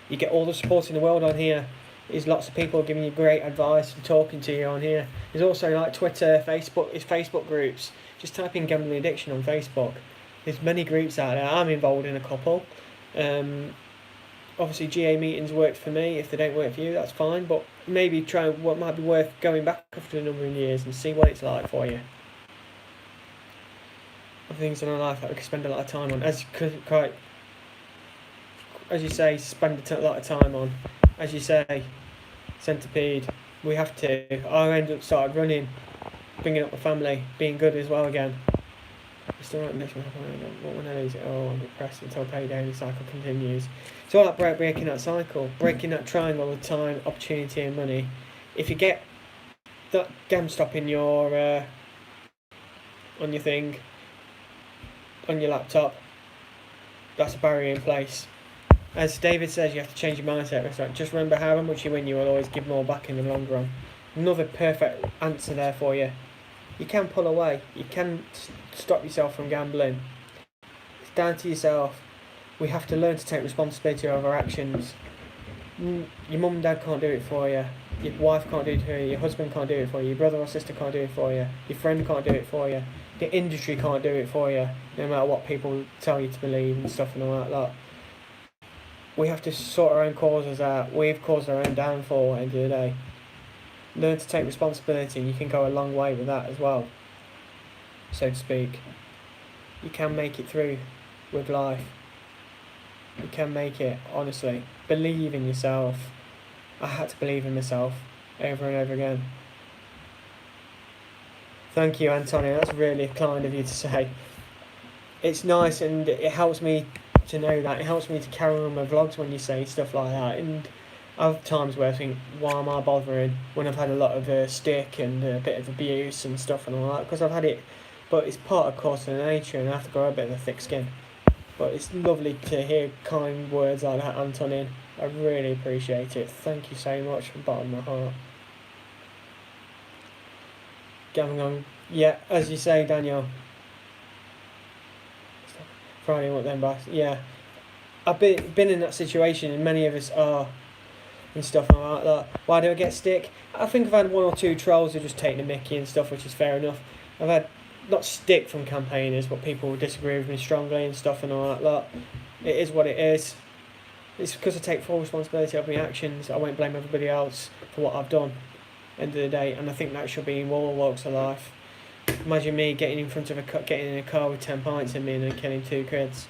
You get all the support in the world on here. There's lots of people giving you great advice and talking to you on here. There's also like Twitter, Facebook. It's Facebook groups. Just type in gambling addiction on Facebook. There's many groups out there. I'm involved in a couple. Obviously GA meetings worked for me. If they don't work for you, that's fine, but maybe try what might be worth going back after a number of years and see what it's like for you. Things in our life that we could spend a lot of time on, as you say, spend a lot of time on. As you say, centipede, we have to. I ended up started running, bringing up my family, being good as well again. It's alright, makes me what one is it? Oh, I'm depressed until payday and the cycle continues. It's all about breaking that cycle, breaking that triangle of time, opportunity and money. If you get that GamStop in your on your thing, on your laptop, that's a barrier in place. As David says, you have to change your mindset. It's like, just remember, however much you win, you will always give more back in the long run. Another perfect answer there for you. You can pull away. You can stop yourself from gambling. It's down to yourself. We have to learn to take responsibility over our actions. Your mum and dad can't do it for you. Your wife can't do it for you. Your husband can't do it for you. Your brother or sister can't do it for you. Your friend can't do it for you. The industry can't do it for you, no matter what people tell you to believe and stuff and all that lot. We have to sort our own causes out. We've caused our own downfall at the end of the day. Learn to take responsibility, and you can go a long way with that as well, so to speak. You can make it through with life. You can make it, honestly. Believe in yourself. I had to believe in myself over and over again. Thank you, Antonio. That's really kind of you to say. It's nice, and it helps me to know that. It helps me to carry on my vlogs when you say stuff like that. And I have times where I think, why am I bothering when I've had a lot of stick and a bit of abuse and stuff and all that? Because I've had it, but it's part of course of nature, and I have to grow a bit of a thick skin. But it's lovely to hear kind words like that, Antonin. I really appreciate it. Thank you so much from the bottom of my heart. Going on, yeah, as you say, Daniel. Friday, what then, boss? Yeah, I've been in that situation, and many of us are, and stuff like that. Why do I get stick? I think I've had 1 or 2 trolls who just take the mickey and stuff, which is fair enough. I've had not stick from campaigners, but people who disagree with me strongly and stuff and all that lot. It is what it is. It's because I take full responsibility of my actions. I won't blame everybody else for what I've done. End of the day, and I think that should be in all walks of life. Imagine me getting in a car with 10 pints in me and then killing 2 kids.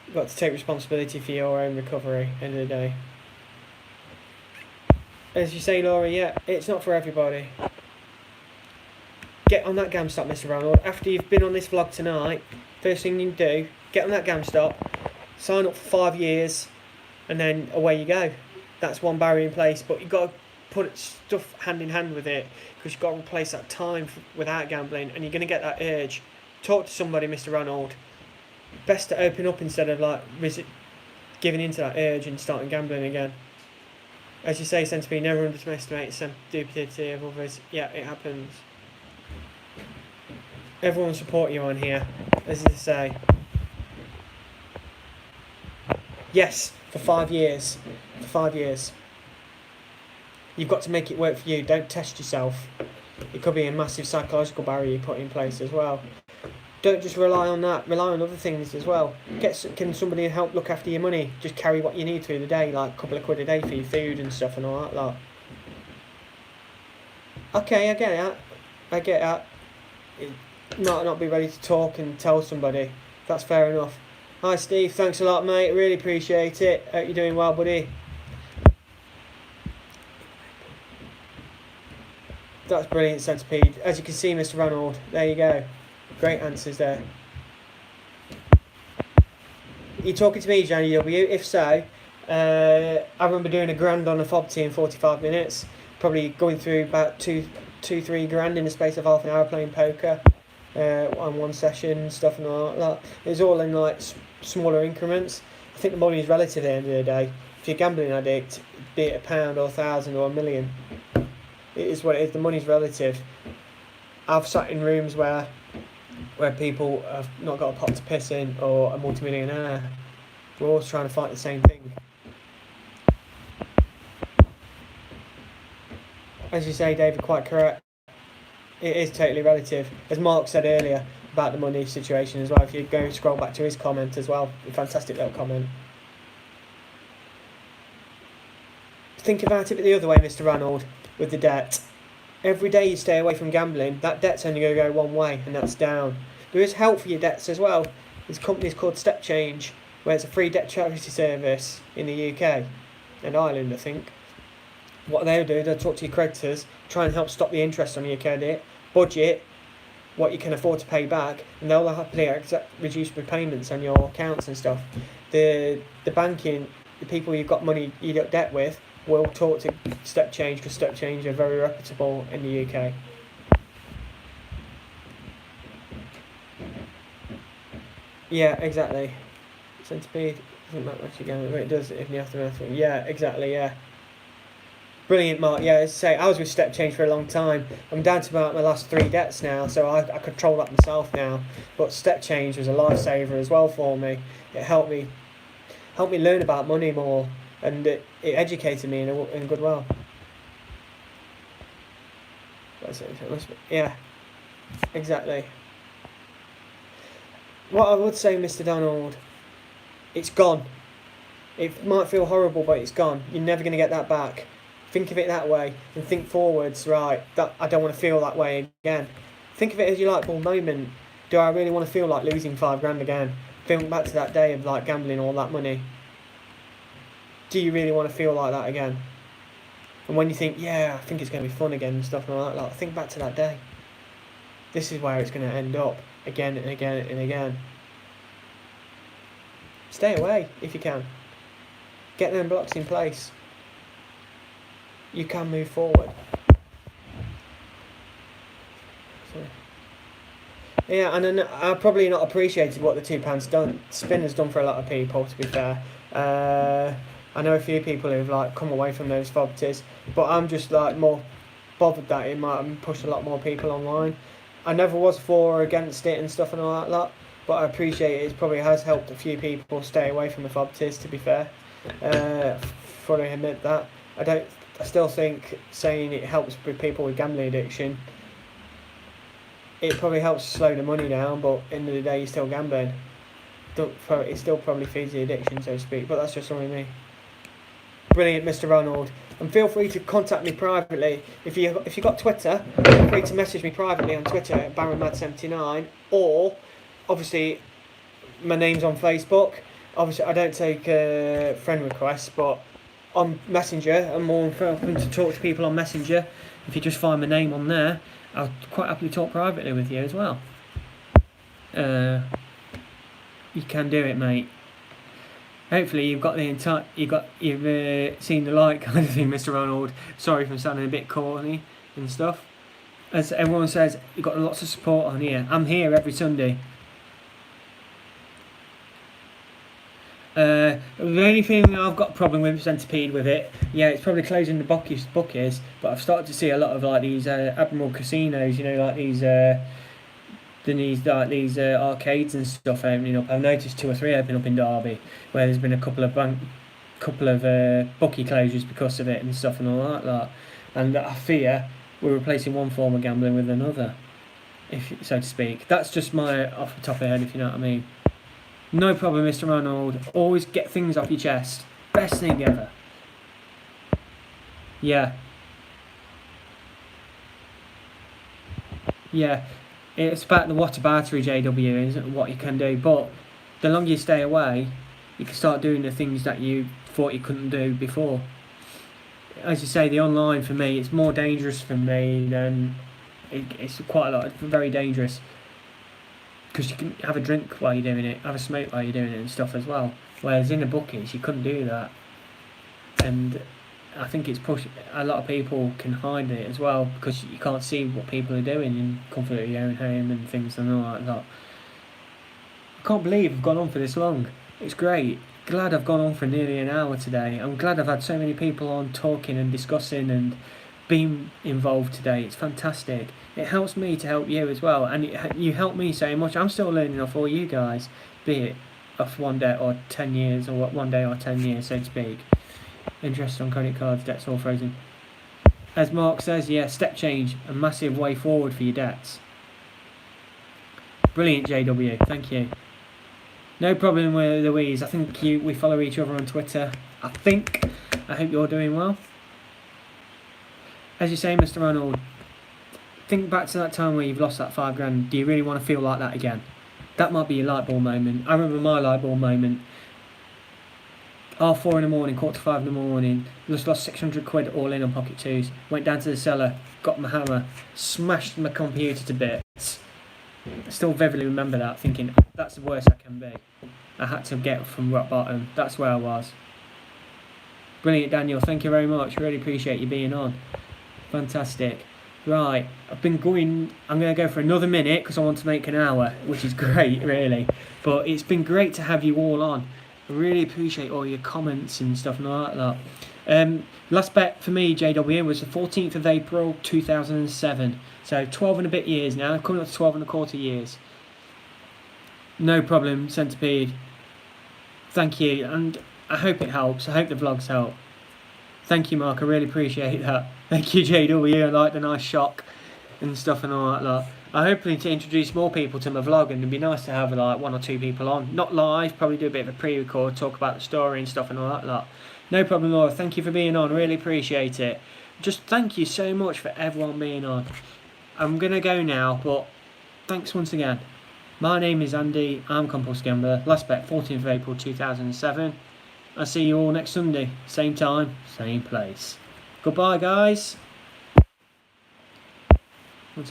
You've got to take responsibility for your own recovery. End of the day. As you say, Laura, yeah, it's not for everybody. Get on that gam stop, Mr. Ronald. After you've been on this vlog tonight, first thing you do, get on that gam stop, sign up for 5 years, and then away you go. That's one barrier in place, but you've got to put stuff hand in hand with it, because you've got to replace that time without gambling, and you're going to get that urge. Talk to somebody, Mr. Ronald. Best to open up instead of giving into that urge and starting gambling again. As you say, Centipede, never underestimate the stupidity of others. Yeah, it happens. Everyone support you on here, as you say. Yes, for 5 years. For 5 years. You've got to make it work for you. Don't test yourself. It could be a massive psychological barrier you put in place as well. Don't just rely on that. Rely on other things as well. Can somebody help look after your money? Just carry what you need through the day, like a couple of quid a day for your food and stuff and all that lot. Okay, I get that. I get that. Not be ready to talk and tell somebody. That's fair enough. Hi Steve, thanks a lot mate. Really appreciate it. Hope you're doing well, buddy. That's brilliant, Centipede. As you can see, Mr. Ronald, there you go. Great answers there. You talking to me, Johnny W? If so, I remember doing a grand on a fob tee in 45 minutes. Probably going through about 2-3 grand in the space of half an hour playing poker on one session, stuff and all that. It was all in like smaller increments. I think the money is relative at the end of the day. If you're a gambling addict, be it £1 or 1,000 or 1,000,000, it is what it is. The money's relative. I've sat in rooms where people have not got a pot to piss in, or a multimillionaire. We're all trying to fight the same thing. As you say, David, quite correct. It is totally relative. As Mark said earlier about the money situation as well, if you go scroll back to his comment as well, a fantastic little comment. Think about it the other way, Mr. Ronald, with the debt. Every day you stay away from gambling, that debt's only going to go one way, and that's down. There is help for your debts as well. There's companies called Step Change, where it's a free debt charity service in the UK and Ireland, I think. What they'll do, they'll talk to your creditors, try and help stop the interest on your credit, budget what you can afford to pay back, and they'll happily reduce repayments on your accounts and stuff. The banking, the people you've got money, you got debt with, will talk to Step Change, because Step Change are very reputable in the UK. Yeah, exactly. Centipede doesn't matter much again, but it does in the aftermath. Yeah, exactly, yeah. Brilliant, Mark. Yeah, as I say, I was with Step Change for a long time. I'm down to about my last 3 debts now, so I control that myself now. But Step Change was a lifesaver as well for me. It helped me learn about money more, and it educated me in a good way. Yeah, exactly. What I would say, Mr. Donald, it's gone. It might feel horrible, but it's gone. You're never going to get that back. Think of it that way and think forwards, right, that I don't want to feel that way again. Think of it as your light bulb moment. Do I really want to feel like losing £5 again? Think back to that day of like gambling all that money. Do you really want to feel like that again? And when you think, yeah, I think it's going to be fun again and stuff like that, like, think back to that day. This is where it's going to end up again and again and again. Stay away if you can. Get them blocks in place. You can move forward. So, yeah, and then I probably not appreciated what the £2 spin has done for a lot of people, to be fair. I know a few people who've like come away from those properties, but I'm just like more bothered that it might have pushed a lot more people online. I never was for or against it and stuff and all that lot, but I appreciate it probably has helped a few people stay away from the properties, to be fair. Fully admit that. I still think saying it helps with people with gambling addiction, it probably helps slow the money down, but at the end of the day you're still gambling. It still probably feeds the addiction, so to speak, but that's just only me. Brilliant, Mr. Ronald. And feel free to contact me privately. If you got Twitter, feel free to message me privately on Twitter at BaronMad79, or obviously my name's on Facebook. Obviously I don't take friend requests, but on Messenger I'm more open to talk to people on Messenger. If you just find my name on there, I'll quite happily talk privately with you as well. You can do it, mate. Hopefully you've seen the light kind of thing, Mr. Ronald. Sorry for sounding a bit corny and stuff. As everyone says, you've got lots of support on here. I'm here every Sunday. The only thing I've got a problem with Centipede with it, yeah, it's probably closing the bookies, but I've started to see a lot of like these Admiral casinos, you know, like these arcades and stuff opening up. I've noticed 2 or 3 open up in Derby, where there's been a couple of bookie closures because of it and stuff and all that lot. And I fear we're replacing one form of gambling with another, if so to speak. That's just my off the top of the head, if you know what I mean. No problem, Mr. Ronald. Always get things off your chest. Best thing ever. Yeah. Yeah. It's about the water battery, JW, isn't what you can do. But the longer you stay away, you can start doing the things that you thought you couldn't do before. As you say, the online for me, it's more dangerous for me than... It's quite a lot. It's very dangerous. Because you can have a drink while you're doing it, have a smoke while you're doing it and stuff as well. Whereas in the bookies, you couldn't do that. And I think it's pushed. A lot of people can hide it as well because you can't see what people are doing in comfort of your own home and things and all like that. I can't believe I've gone on for this long. It's great. Glad I've gone on for nearly an hour today. I'm glad I've had so many people on talking and discussing and being involved today. It's fantastic. It helps me to help you as well, and you help me so much. I'm still learning off all you guys, be it off 1 day or 10 years, or 1 day or 10 years, so to speak. Interest on credit cards, debts all frozen. As Mark says, yeah, step change, a massive way forward for your debts. Brilliant, JW, thank you. No problem with Louise. I think we follow each other on Twitter. I hope you're doing well. As you say, Mr. Ronald, think back to that time where you've lost that £5. Do you really want to feel like that again? That might be your light bulb moment. I remember my light bulb moment. 4:30 in the morning, 4:45 in the morning. Just lost 600 quid all in on pocket twos. Went down to the cellar, got my hammer, smashed my computer to bits. I still vividly remember that, thinking that's the worst I can be. I had to get from rock bottom. That's where I was. Brilliant, Daniel. Thank you very much. Really appreciate you being on. Fantastic. Right, I'm going to go for another minute because I want to make an hour, which is great, really. But it's been great to have you all on. I really appreciate all your comments and stuff and all that. Last bet for me, JW, was the 14th of April 2007. So 12 and a bit years now, coming up to 12 and a quarter years. No problem, Centipede. Thank you, and I hope it helps. I hope the vlogs help. Thank you, Mark. I really appreciate that. Thank you, JW. I like the nice shock and stuff and all that lot. I'm hoping to introduce more people to my vlog, and it'd be nice to have like 1 or 2 people on. Not live, probably do a bit of a pre-record, talk about the story and stuff and all that lot. No problem, Laura. Thank you for being on. Really appreciate it. Just thank you so much for everyone being on. I'm going to go now, but thanks once again. My name is Andy. I'm Compulsive Gambler. Last bet, 14th of April 2007. I'll see you all next Sunday. Same time, same place. Goodbye, guys.